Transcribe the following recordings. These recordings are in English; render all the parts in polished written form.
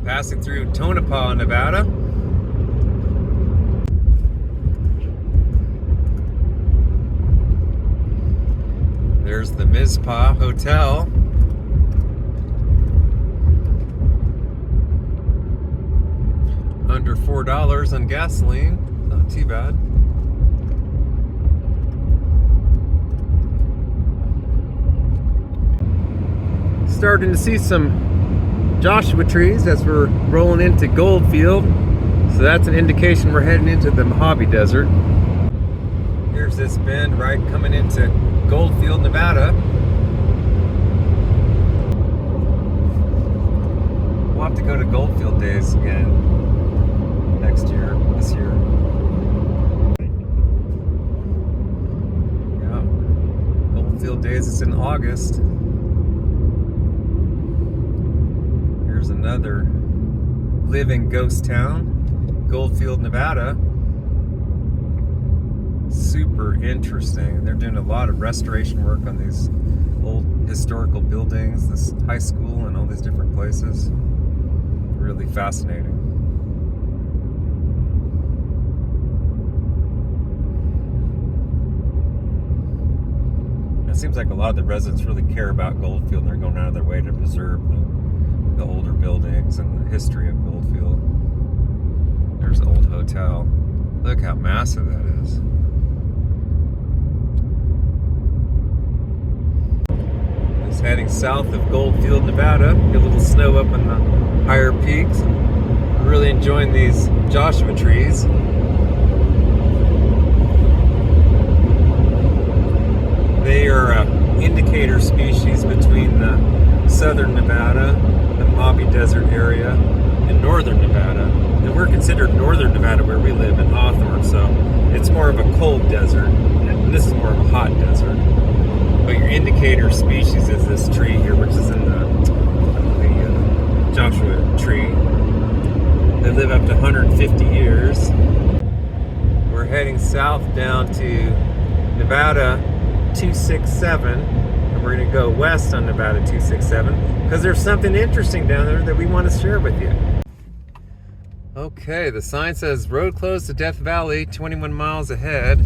Passing through Tonopah, Nevada. There's the Mizpah Hotel. Under $4 on gasoline. Not too bad. Starting to see some Joshua trees as we're rolling into Goldfield. So that's an indication we're heading into the Mojave Desert. Here's this bend right coming into Goldfield, Nevada. We'll have to go to Goldfield Days again this year. Yeah, Goldfield Days is in August. Here's another living ghost town, Goldfield, Nevada. Super interesting. They're doing a lot of restoration work on these old historical buildings, this high school, and all these different places. Really fascinating. It seems like a lot of the residents really care about Goldfield, and they're going out of their way to preserve the older buildings and the history of Goldfield. There's the old hotel. Look how massive that is. It's heading south of Goldfield, Nevada. Get a little snow up in the higher peaks. I'm really enjoying these Joshua trees. They are an indicator species between the southern Nevada, the Mojave Desert area, and northern Nevada. And we're considered northern Nevada where we live in Hawthorne, so it's more of a cold desert, and this is more of a hot desert. But your indicator species is this tree here, which is in the Joshua tree. They live up to 150 years. We're heading south down to Nevada 267, and we're going to go west on Nevada 267 because there's something interesting down there that we want to share with you. Okay, the sign says road closed to Death Valley, 21 miles ahead,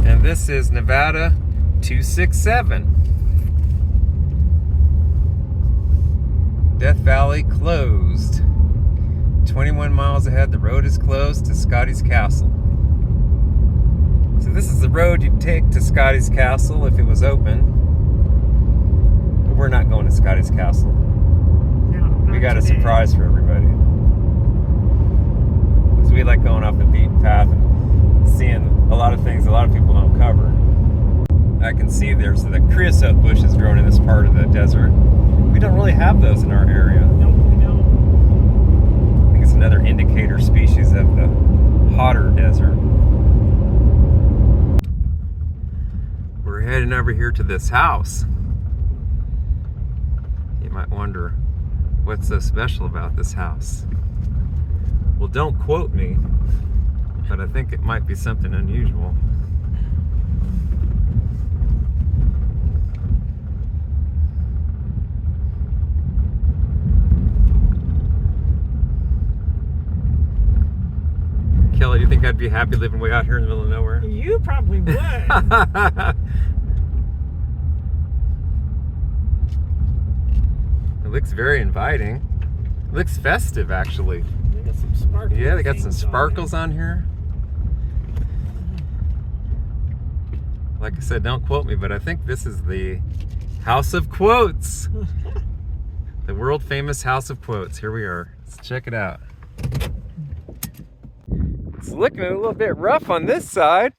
and this is Nevada 267. Death Valley closed. 21 miles ahead, the road is closed to Scotty's Castle. So this is the road you'd take to Scotty's Castle if it was open. But we're not going to Scotty's Castle. No, We got today. a surprise for everybody. Because we like going off the beaten path and seeing a lot of things a lot of people don't cover. I can see there's the creosote bushes growing in this part of the desert. We don't really have those in our area. No, we don't. I think it's another indicator species of the hotter desert. We're heading over here to this house. You might wonder what's so special about this house. Well, don't quote me, but I think it might be something unusual. Kelly, do you think I'd be happy living way out here in the middle of nowhere? You probably would. It looks very inviting. It looks festive, actually. They got some sparkles. Yeah, they got some sparkles on here. Like I said, don't quote me, but I think this is the House of Quotes. The world famous House of Quotes. Here we are. Let's check it out. It's looking a little bit rough on this side.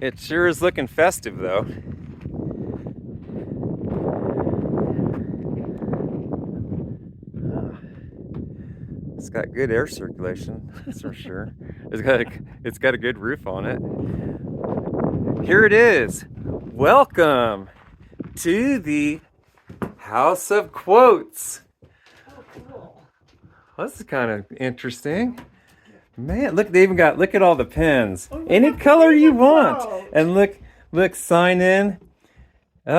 It sure is looking festive, though. It's got good air circulation, that's for sure. It's got a good roof on it. Here it is. Welcome to the House of Quotes. Oh, cool. Well, this is kind of interesting. Man, look, they even got, look at all the pens. Oh, Any look, color you beautiful. want. And look Look, sign in. Oh,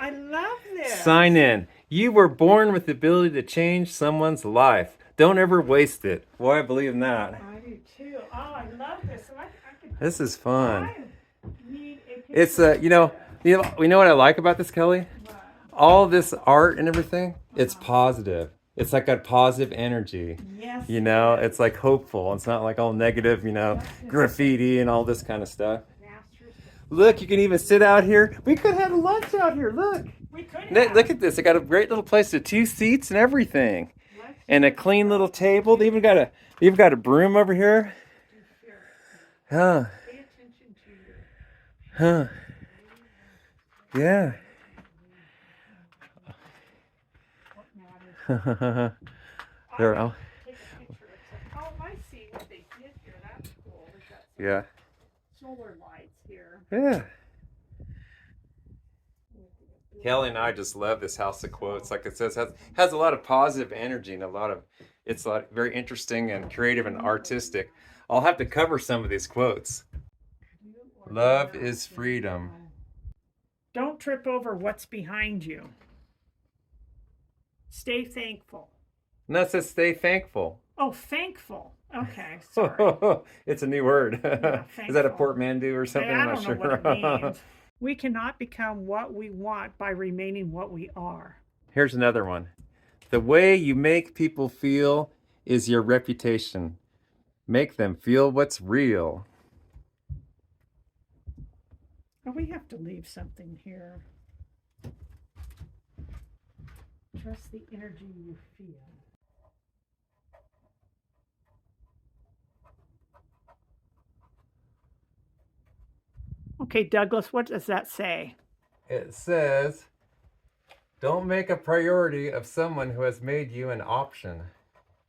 I love this. Sign in. You were born with the ability to change someone's life. Don't ever waste it. Boy, I believe in that. I do too. Oh, I love this. So I could. This is fun. I need a picture It's of you know what I like about this, Kelly? this. Wow. All this art and everything, it's positive. It's like got positive energy. Yes. You know, it's like hopeful. It's not like all negative, you know, graffiti and all this kind of stuff. Look, you can even sit out here. We could have lunch out here. Look. We could have. Look at this. They got a great little place with 2 seats and everything. And a clean little table. They even got a broom over here. Huh. Pay attention to your. Huh. Yeah. What matters. There. Oh. Take a picture. Oh, I see what they did here. That's cool. We've got some Yeah. solar lights here. Yeah. Kelly and I just love this house of quotes. Like it says, has a lot of positive energy and it's a lot very interesting and creative and artistic. I'll have to cover some of these quotes. Love is freedom. Don't trip over what's behind you. Stay thankful. No, it says stay thankful. Oh, thankful. Okay, sorry. It's a new word. Yeah, Is that a thankful. portmanteau or something? I I'm not don't sure. know what it means. We cannot become what we want by remaining what we are. Here's another one. The way you make people feel is your reputation. Make them feel what's real. Oh, we have to leave something here. Trust the energy you feel. Okay, Douglas, what does that say? It says, don't make a priority of someone who has made you an option.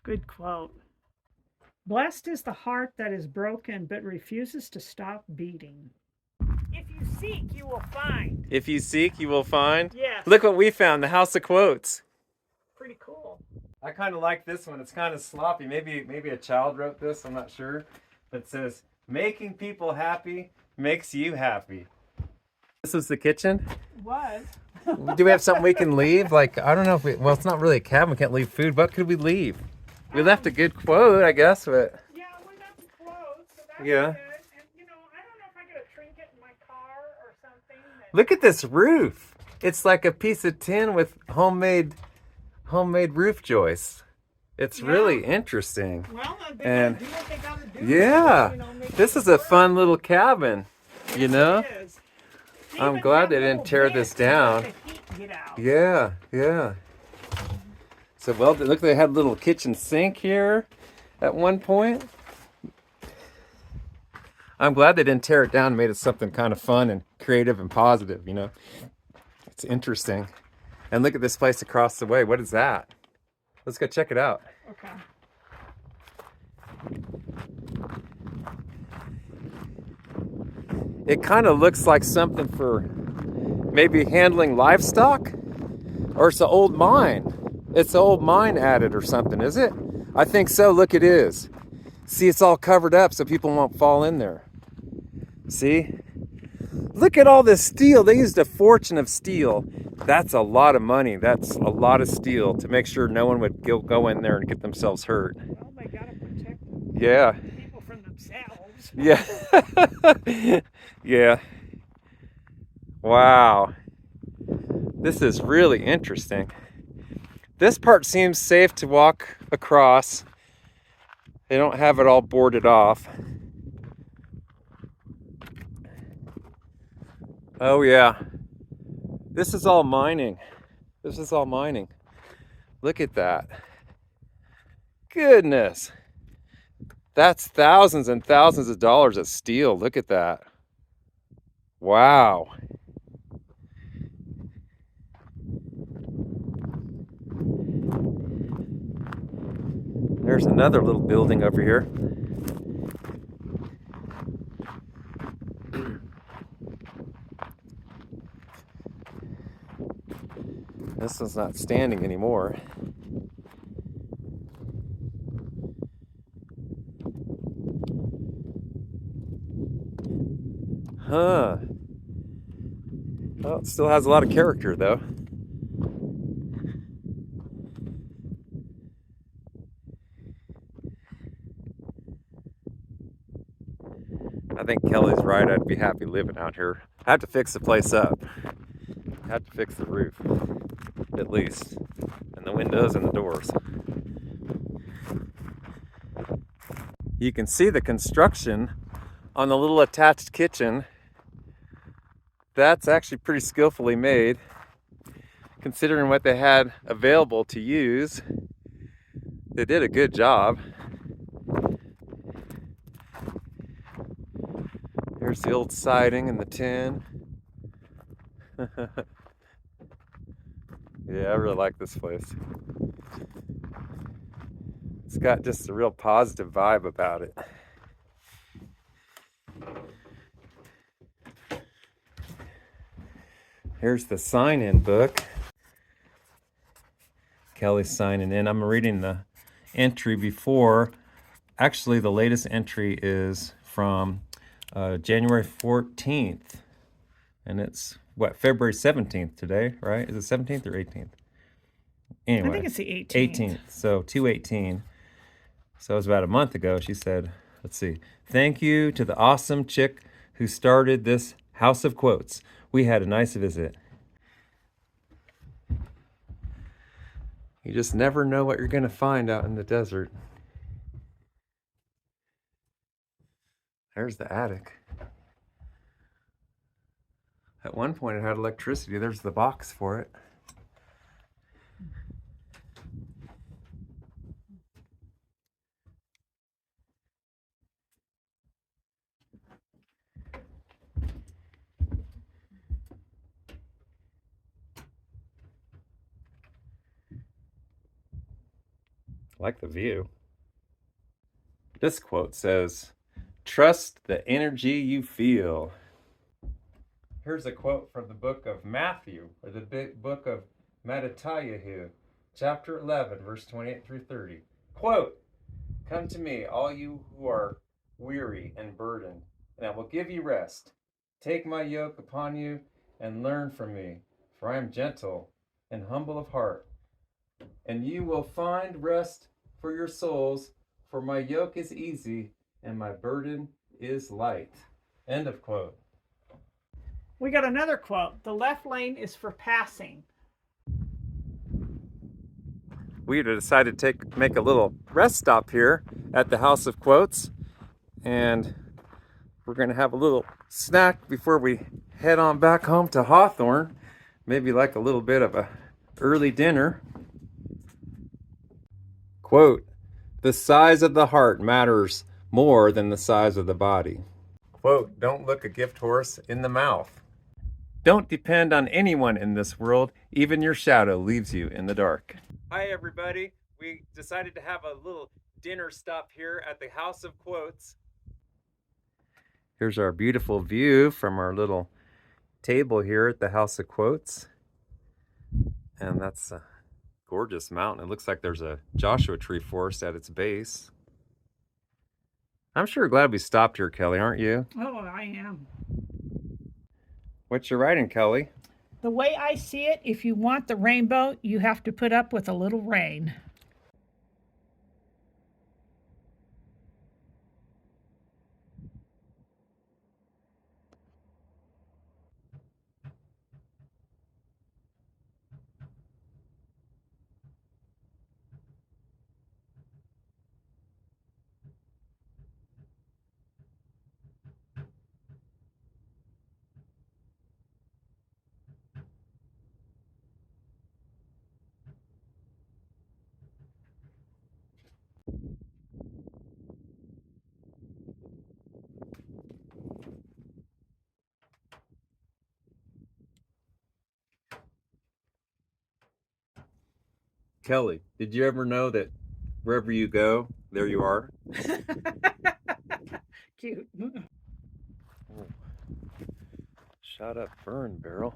Good quote. Blessed is the heart that is broken but refuses to stop beating. If you seek, you will find. If you seek, you will find. Yes. Look what we found, the House of Quotes. Pretty cool. I kind of like this one. It's kind of sloppy. Maybe a child wrote this, I'm not sure. But it says, making people happy makes you happy. This was the kitchen. Was. Do we have something we can leave? Like, I don't know if well, it's not really a cabin. We can't leave food. What could we leave? We left a good quote, I guess, but Yeah, we got the clothes, so that's yeah. good. And, I don't know if I got a trinket in my car or something. Look at this roof. It's like a piece of tin with homemade roof joists. It's really interesting. Well, they And- gotta do what they gotta do. Yeah. Make This it is a work. fun little cabin, you know? It is. They I'm even glad have they didn't little tear this vents to let down. the heat get out. Yeah, yeah. So, well, look, they had a little kitchen sink here at one point. I'm glad they didn't tear it down and made it something kind of fun and creative and positive, you know? It's interesting. And look at this place across the way. What is that? Let's go check it out. Okay. It kind of looks like something for maybe handling livestock, or it's an old mine. It's an old mine added or something, is it? I think so. Look, it is. See, it's all covered up so people won't fall in there. See? Look at all this steel. They used a fortune of steel. That's a lot of money. That's a lot of steel to make sure no one would go in there and get themselves hurt. Well, they gotta protect Yeah. people from themselves. Yeah. Yeah. Wow. This is really interesting. This part seems safe to walk across. They don't have it all boarded off. Oh yeah. This is all mining. This is all mining. Look at that. Goodness. That's thousands and thousands of dollars of steel. Look at that. Wow. There's another little building over here. This one's not standing anymore. Huh. Well, it still has a lot of character though. I think Kelly's right. I'd be happy living out here. I have to fix the place up. I have to fix the roof, at least, and the windows and the doors. You can see the construction on the little attached kitchen. That's actually pretty skillfully made, considering what they had available to use. They did a good job. Here's the old siding and the tin. Yeah, I really like this place. It's got just a real positive vibe about it. Here's the sign-in book. Kelly's signing in. I'm reading the entry before. Actually, the latest entry is from January 14th. And it's, what, February 17th today, right? Is it 17th or 18th? Anyway. I think it's the 18th. 18th. So 2/18. So it was about a month ago. She said, let's see. Thank you to the awesome chick who started this house of quotes. We had a nice visit. You just never know what you're going to find out in the desert. There's the attic. At one point it had electricity. There's the box for it. I like the view. This quote says, "Trust the energy you feel." Here's a quote from the book of Matthew, or the big book of Mattatyahu, chapter 11, verse 28 through 30. Quote, "Come to me, all you who are weary and burdened, and I will give you rest. Take my yoke upon you and learn from me, for I am gentle and humble of heart, and you will find rest for your souls, for my yoke is easy and my burden is light." End of quote. We got another quote. The left lane is for passing. We decided to make a little rest stop here at the House of Quotes, and we're going to have a little snack before we head on back home to Hawthorne. Maybe like a little bit of a early dinner. Quote, "The size of the heart matters more than the size of the body." Quote, "Don't look a gift horse in the mouth." Don't depend on anyone in this world. Even your shadow leaves you in the dark. Hi, everybody. We decided to have a little dinner stop here at the House of Quotes. Here's our beautiful view from our little table here at the House of Quotes. And that's a gorgeous mountain. It looks like there's a Joshua tree forest at its base. I'm sure glad we stopped here, Kelly, aren't you? Oh, I am. What you writing, Kelly? The way I see it, if you want the rainbow, you have to put up with a little rain. Kelly, did you ever know that wherever you go, there you are? Cute. Oh. Shot up burn barrel.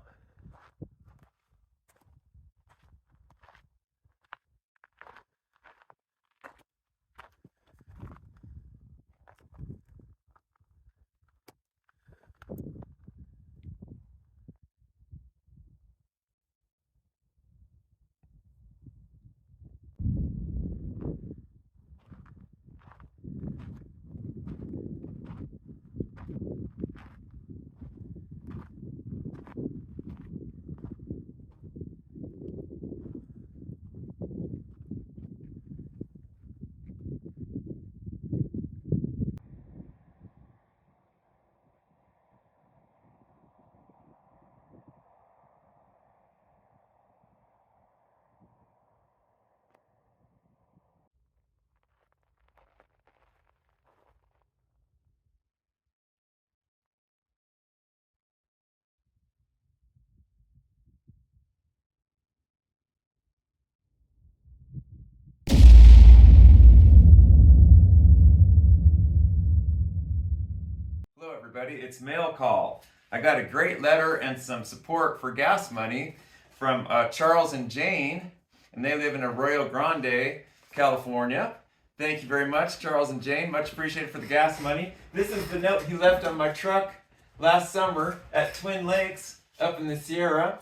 everybody. It's mail call. I got a great letter and some support for gas money from Charles and Jane, and they live in Arroyo Grande, California. Thank you very much, Charles and Jane. Much appreciated for the gas money. This is the note he left on my truck last summer at Twin Lakes up in the Sierra.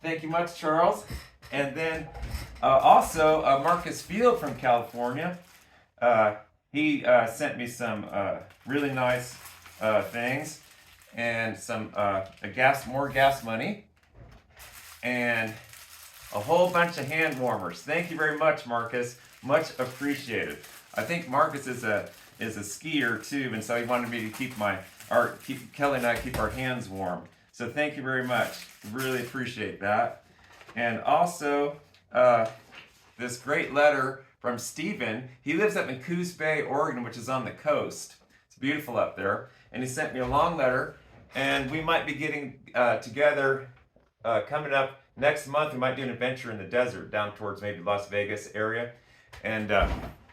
Thank you much, Charles. And then also Marcus Field from California. He sent me some really nice things and some more gas money and a whole bunch of hand warmers. Thank you very much, Marcus. Much appreciated. I think Marcus is a skier too, and so he wanted me to keep Kellie and I keep our hands warm. So thank you very much. Really appreciate that. And also this great letter from Stephen. He lives up in Coos Bay, Oregon, which is on the coast. It's beautiful up there. And he sent me a long letter, and we might be getting together coming up next month. We might do an adventure in the desert down towards maybe Las Vegas area. And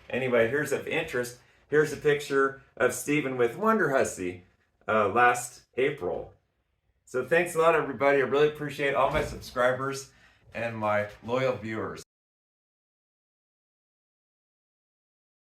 anyway, here's of interest. Here's a picture of Stephen with Wonder Hussy last April. So thanks a lot, everybody. I really appreciate all my subscribers and my loyal viewers.